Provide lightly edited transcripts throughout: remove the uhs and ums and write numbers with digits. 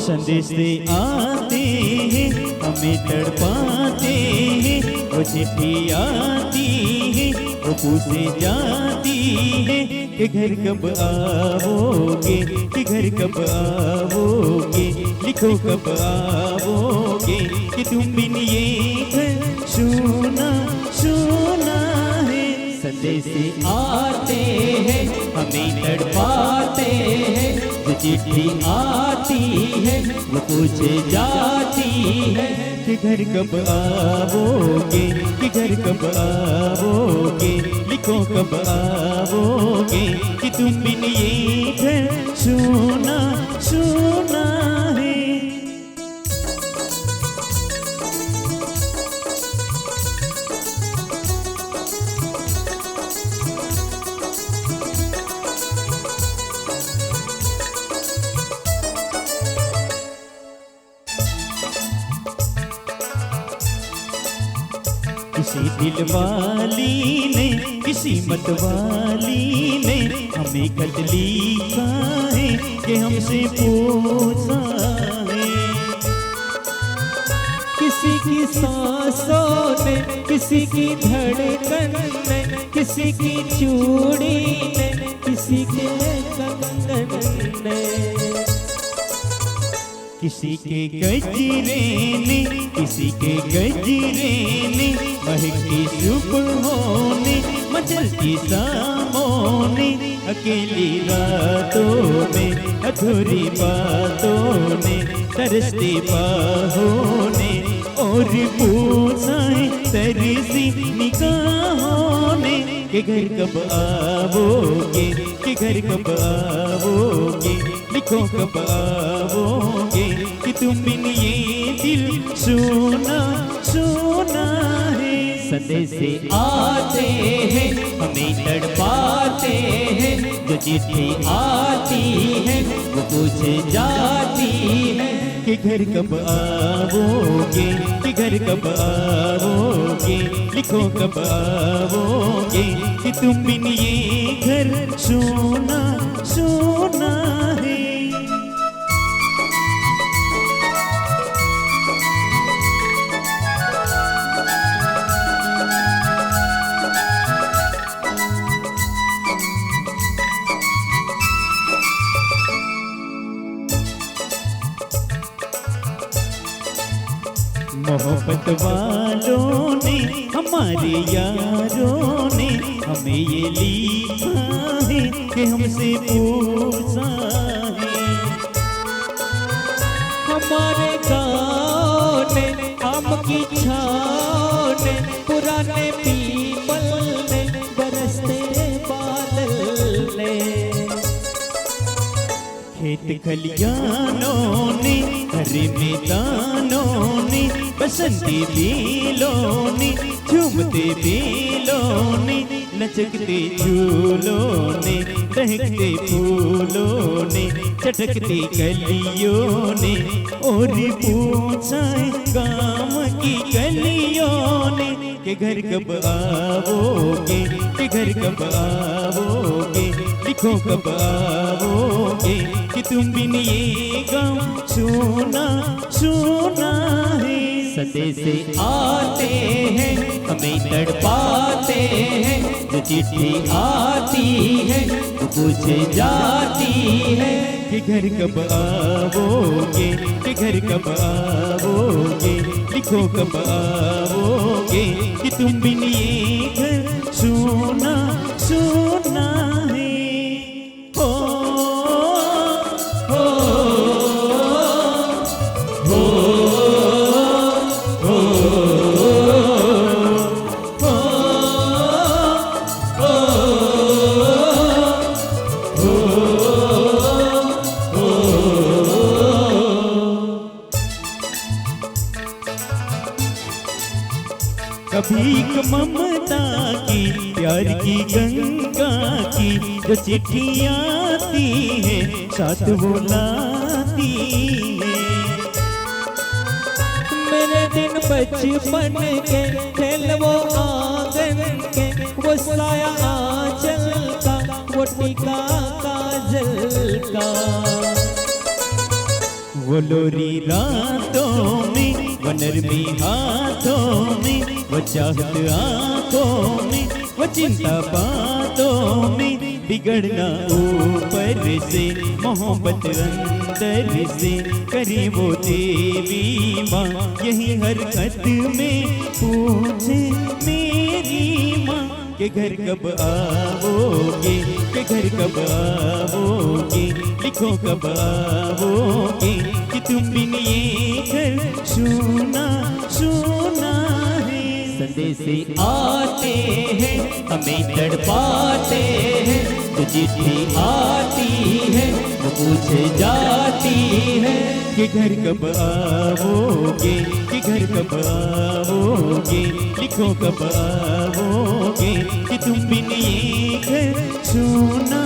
संदेश से आते हैं हमें तड़पाते हैं, वो चिट्ठी आती है वो पूछे जाती है कि घर कब आओगे, कि घर कब आओगे, लिखो कब आओगे, कि तुम बिन ये घर सुना सुना है। संदेश से आते हैं हमें तड़पाते हैं, जो चिट्ठी आती है वो पूछे जाती है कि घर कब आओगे, कि घर कब आओगे, लिखो कब आओगे, कि तुम बिन ये घर सुना सुना है। किसी दिल वाली ने, किसी मत वाली ने हमें खत लिखा है कि हमसे पूछा है। किसी की सांसों ने, किसी की धड़कन ने, किसी की चूड़ी ने, किसी के कंगन ने, किसी के गजरे ने, किसी के गजरे ने, महकती सुबहों ने, मचलती शामों ने, अकेली रातों में, अधूरी बातों ने, तरसती बाहों ने, और पूछाएं तरसी निगाहों ने कि घर कब आओगे, कि घर कब आओगे, लिखो कब आओगे, कि तुम बिन ये दिल सुना सुना है। संदेश से आते हैं हमें तड़पाते हैं, जो चिट्ठी आती है वो पूछे जाती है कि घर कब आओगे, कि घर कब आओगे, लिखो कब आओगे, कि तुम बिन ये घर सुना सुना है। मोहब्बत वालों ने, हमारे यारों ने हमें ये लिखा है कि हमसे पूछा है। हमारे गाँव ने, आम की छाँव ने, पुराने पीपल ने, बरसते बादल ने, खेत खलियानों ने, हरे मैदानों ने, बसंती बेलों ने, झूमते बेलों ने, लचकते झूलों ने, दहकते फूलों ने, चटकती कलियों ने, और पूछाएं गाँव की गलियों ने कि घर कब आओगे, कि घर कब आओगे, लिखो कब आओगे, कि तुम बिन ये गाँव सुना सुना है। संदेश से आते हैं हमें तड़पाते हैं, जो चिट्ठी आती है वो पूछे जाती है कि घर कब आओगे, कि घर कब आओगे, लिखो कब आओगे, कि तुम बिन ये घर सुना सुना है। हो हो हो हो कभी एक ममता की प्यार की गंगा की जो चिट्ठी आती है साथ वो लाती है। मेरे दिन बचपन के खेल वो आंगन के, वो साया आंचल का, वो टीका काजल का। वो लोरी रातों में, वो नरमी हाथों में, वो चाहत आंखों में, वो चिंता बातों में, बिगड़ना ऊपर से, मोहब्बत अंदर से, करे वो देवी माँ यही हरकत में पूछे मेरी माँ के घर कब आओगे, के घर कब आओगे, लिखो कब आओगे कि तुम बिन ये घर सुना सुना है। संदेशे आते हैं हमें तड़पाते हैं, तो चिट्ठी आती है वो पूछे जाती है कि घर कब आओगे, कि घर कब आओगे, लिखो कब आओगे कि तुम बिन ये घर सुना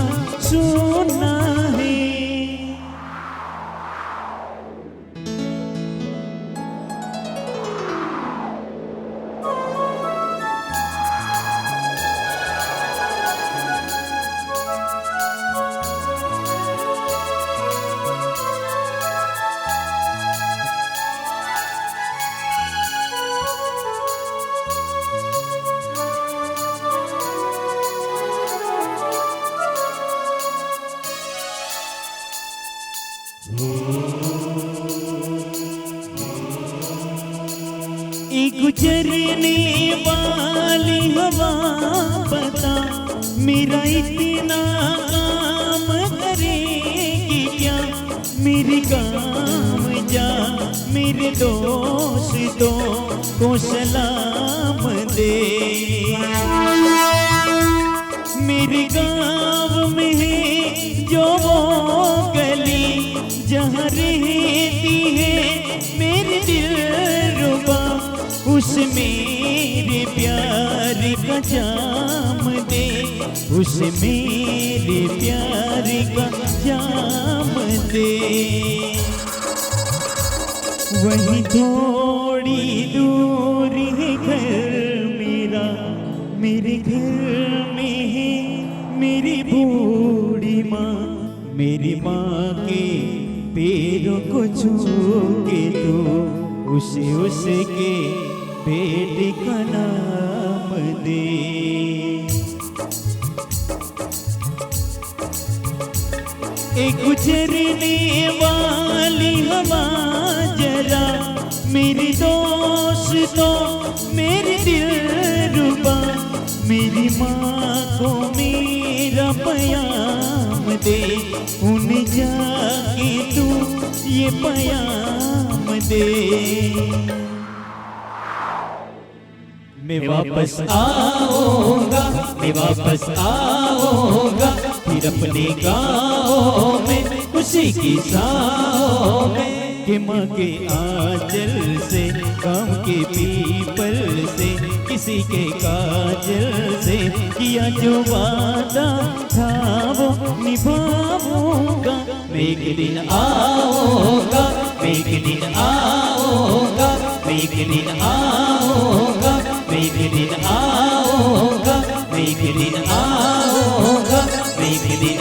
सुना है। गुजरने वाली हवा पता मेरा इतना काम करेगी क्या, मेरे काम जा मेरे दोस्तों को सलाम दे। मेरे गाँव में है जो वो गली जहाँ रहती है मेरे दिलरुबा, उस मेरे प्यार का जाम दे, उस मेरे प्यार का जाम दे। वही थोड़ी दूर है घर मेरा, मेरे घर में है मेरी बूढ़ी माँ, मेरी माँ के पैरों को छू के तो उसके बेटे का नाम दे। एक गुजरने वाली हवा जरा मेरी दोस्तों मेरे दिलरुबा, मेरी माँ को मेरा प्याम दे, उन्हें जाके तू ये प्याम दे। मैं वापस आऊंगा, मैं वापस आऊंगा फिर अपने गाँव में खुशी की छाँव में, कि माँ के आंचल से काम के पीपल से किसी के काजल से किया जो वादा था वो निभाऊंगा। मैं एक दिन आऊंगा, मैं एक दिन आऊंगा, मैं एक दिन आऊंगा, मैं एक दिन आऊंगा, मैं एक दिन आऊंगा, मैं एक दिन